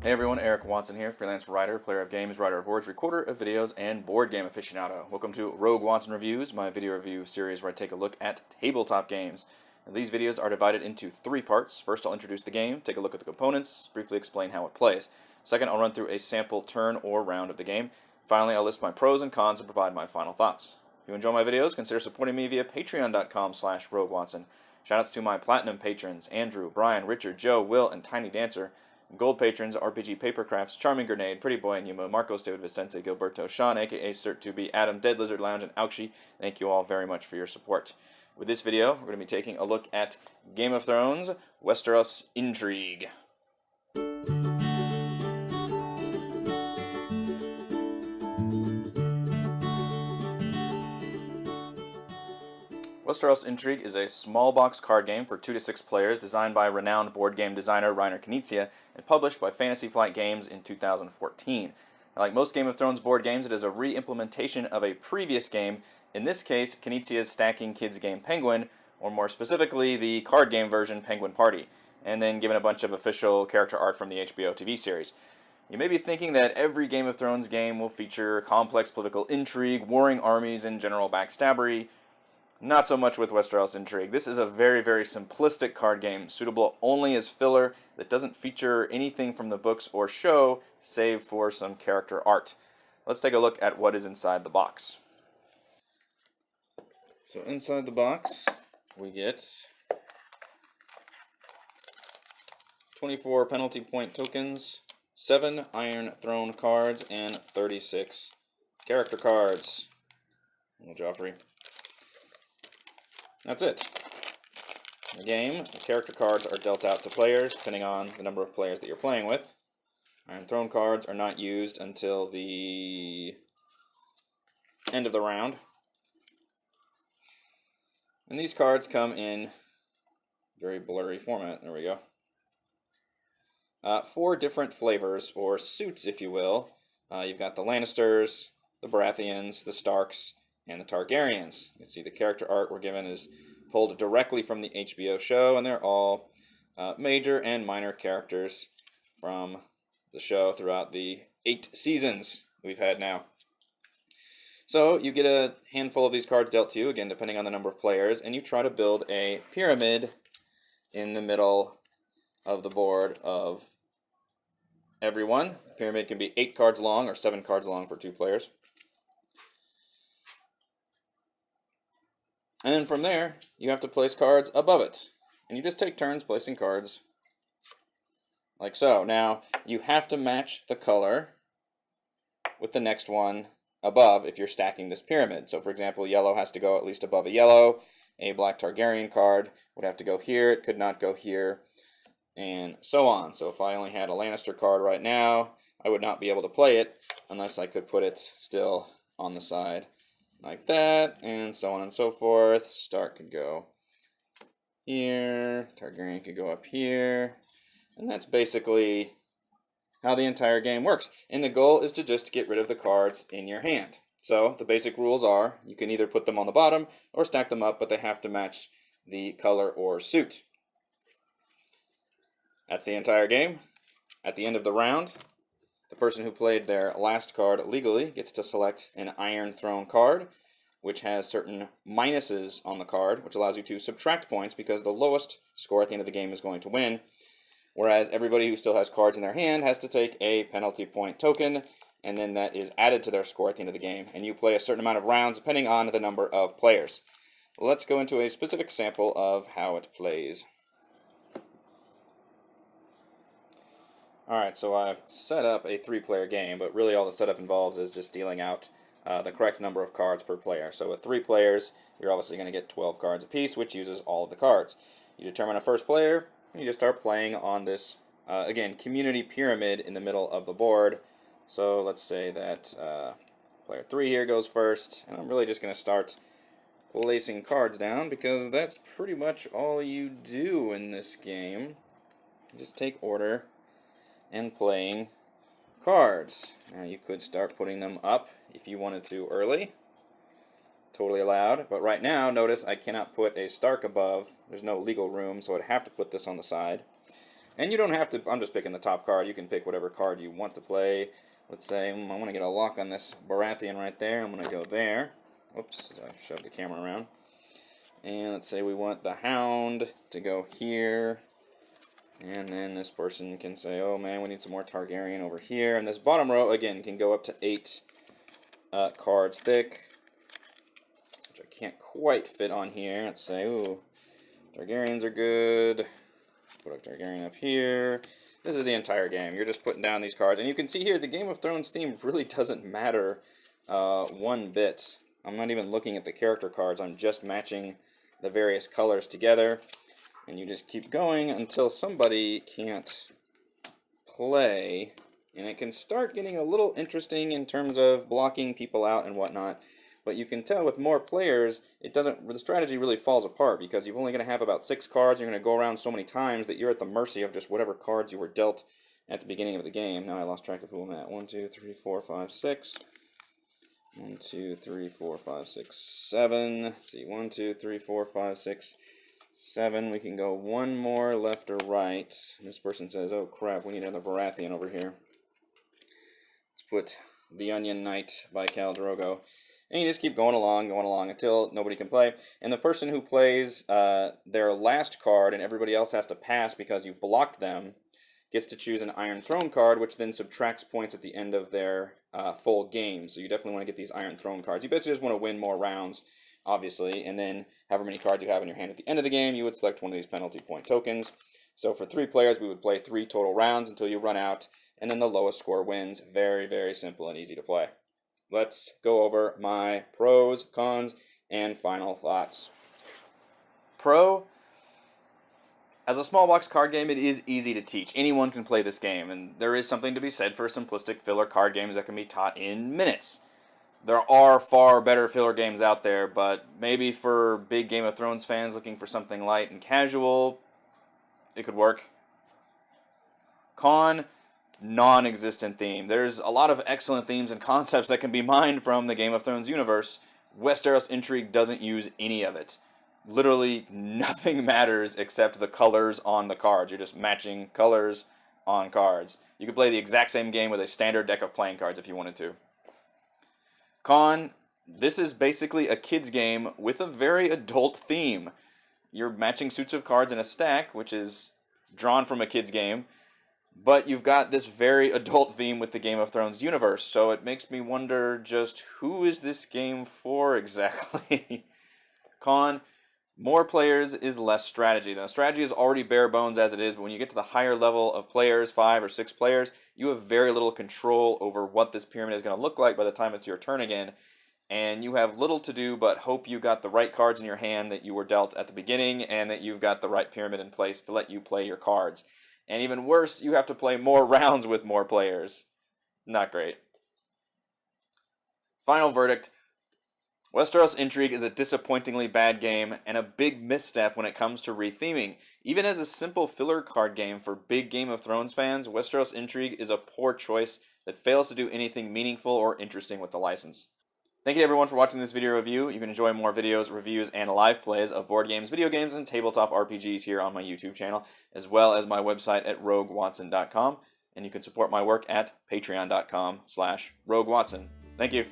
Hey everyone, Eric Watson here, freelance writer, player of games, writer of words, recorder of videos, and board game aficionado. Welcome to RogueWatson Reviews, my video review series where I take a look at tabletop games. Now, these videos are divided into 3 parts. First, I'll introduce the game, take a look at the components, briefly explain how it plays. Second, I'll run through a sample turn or round of the game. Finally, I'll list my pros and cons and provide my final thoughts. If you enjoy my videos, consider supporting me via patreon.com/RogueWatson. Shoutouts to my platinum patrons, Andrew, Brian, Richard, Joe, Will, and Tiny Dancer. Gold patrons, RPG Papercrafts, Charming Grenade, Pretty Boy and Yuma, Marcos, David Vicente, Gilberto, Sean, aka Cert2B, Adam, Dead Lizard Lounge, and Auxi. Thank you all very much for your support. With this video, we're going to be taking a look at Game of Thrones, Westeros Intrigue. Westeros Intrigue is a small box card game for 2 to 6 players designed by renowned board game designer Reiner Knizia and published by Fantasy Flight Games in 2014. Now, like most Game of Thrones board games, it is a re-implementation of a previous game, in this case Knizia's stacking kids game Penguin, or more specifically the card game version Penguin Party, and then given a bunch of official character art from the HBO TV series. You may be thinking that every Game of Thrones game will feature complex political intrigue, warring armies, and general backstabbery. Not so much with Westeros Intrigue. This is a very, very simplistic card game, suitable only as filler that doesn't feature anything from the books or show, save for some character art. Let's take a look at what is inside the box. So inside the box, we get 24 penalty point tokens, 7 Iron Throne cards, and 36 character cards. Little Joffrey. That's it. In the game, the character cards are dealt out to players, depending on the number of players that you're playing with. Iron Throne cards are not used until the end of the round. And these cards come in very blurry format. There we go. 4 different flavors, or suits, if you will. You've got the Lannisters, the Baratheons, the Starks, and the Targaryens. You can see the character art we're given is pulled directly from the HBO show, and they're all major and minor characters from the show throughout the 8 seasons we've had now. So you get a handful of these cards dealt to you, again depending on the number of players, and you try to build a pyramid in the middle of the board of everyone. The pyramid can be 8 cards long or 7 cards long for 2 players. And then from there, you have to place cards above it. And you just take turns placing cards, like so. Now, you have to match the color with the next one above if you're stacking this pyramid. So, for example, yellow has to go at least above a yellow. A black Targaryen card would have to go here. It could not go here, and so on. So if I only had a Lannister card right now, I would not be able to play it unless I could put it still on the side. Like that, and so on and so forth. Stark could go here, Targaryen could go up here, and that's basically how the entire game works. And the goal is to just get rid of the cards in your hand. So the basic rules are, you can either put them on the bottom or stack them up, but they have to match the color or suit. That's the entire game. At the end of the round, the person who played their last card legally gets to select an Iron Throne card, which has certain minuses on the card, which allows you to subtract points because the lowest score at the end of the game is going to win, whereas everybody who still has cards in their hand has to take a penalty point token, and then that is added to their score at the end of the game, and you play a certain amount of rounds depending on the number of players. Let's go into a specific sample of how it plays. Alright, so I've set up a 3-player game, but really all the setup involves is just dealing out the correct number of cards per player. So with 3 players, you're obviously going to get 12 cards apiece, which uses all of the cards. You determine a first player, and you just start playing on this, again, community pyramid in the middle of the board. So let's say that player 3 here goes first, and I'm really just going to start placing cards down, because that's pretty much all you do in this game. Just take order and playing cards. Now you could start putting them up if you wanted to early. Totally allowed. But right now, notice I cannot put a Stark above. There's no legal room, so I'd have to put this on the side. And you don't have to, I'm just picking the top card. You can pick whatever card you want to play. Let's say I want to get a lock on this Baratheon right there. I'm going to go there. Oops, as I shoved the camera around. And let's say we want the Hound to go here. And then this person can say, oh man, we need some more Targaryen over here. And this bottom row, again, can go up to 8 cards thick, which I can't quite fit on here. Let's say, ooh, Targaryens are good. Put a Targaryen up here. This is the entire game. You're just putting down these cards. And you can see here, the Game of Thrones theme really doesn't matter one bit. I'm not even looking at the character cards. I'm just matching the various colors together. And you just keep going until somebody can't play. And it can start getting a little interesting in terms of blocking people out and whatnot. But you can tell with more players, the strategy really falls apart because you're only going to have about 6 cards. You're going to go around so many times that you're at the mercy of just whatever cards you were dealt at the beginning of the game. Now I lost track of who I'm at. 1, 2, 3, 4, 5, 6. 1, 2, 3, 4, 5, 6, 7. Let's see, 1, 2, 3, 4, 5, 6, 7. We can go one more left or right. And this person says, oh crap, we need another Baratheon over here. Let's put The Onion Knight by Khal Drogo. And you just keep going along until nobody can play. And the person who plays their last card and everybody else has to pass because you've blocked them gets to choose an Iron Throne card, which then subtracts points at the end of their full game. So you definitely want to get these Iron Throne cards. You basically just want to win more rounds, obviously, and then however many cards you have in your hand at the end of the game, you would select one of these penalty point tokens. So for 3 players, we would play 3 total rounds until you run out, and then the lowest score wins. Very, very simple and easy to play. Let's go over my pros, cons, and final thoughts. Pro, as a small box card game, it is easy to teach. Anyone can play this game, and there is something to be said for simplistic filler card games that can be taught in minutes. There are far better filler games out there, but maybe for big Game of Thrones fans looking for something light and casual, it could work. Con, non-existent theme. There's a lot of excellent themes and concepts that can be mined from the Game of Thrones universe. Westeros Intrigue doesn't use any of it. Literally nothing matters except the colors on the cards. You're just matching colors on cards. You could play the exact same game with a standard deck of playing cards if you wanted to. Con, this is basically a kid's game with a very adult theme. You're matching suits of cards in a stack, which is drawn from a kid's game, but you've got this very adult theme with the Game of Thrones universe, so it makes me wonder just who is this game for exactly? Con, more players is less strategy. Now, strategy is already bare bones as it is, but when you get to the higher level of players, 5 or 6 players, you have very little control over what this pyramid is going to look like by the time it's your turn again, and you have little to do but hope you got the right cards in your hand that you were dealt at the beginning, and that you've got the right pyramid in place to let you play your cards. And even worse, you have to play more rounds with more players. Not great. Final verdict. Westeros Intrigue is a disappointingly bad game and a big misstep when it comes to retheming. Even as a simple filler card game for big Game of Thrones fans, Westeros Intrigue is a poor choice that fails to do anything meaningful or interesting with the license. Thank you everyone for watching this video review. You can enjoy more videos, reviews, and live plays of board games, video games, and tabletop RPGs here on my YouTube channel, as well as my website at RogueWatson.com, and you can support my work at patreon.com/RogueWatson. Thank you.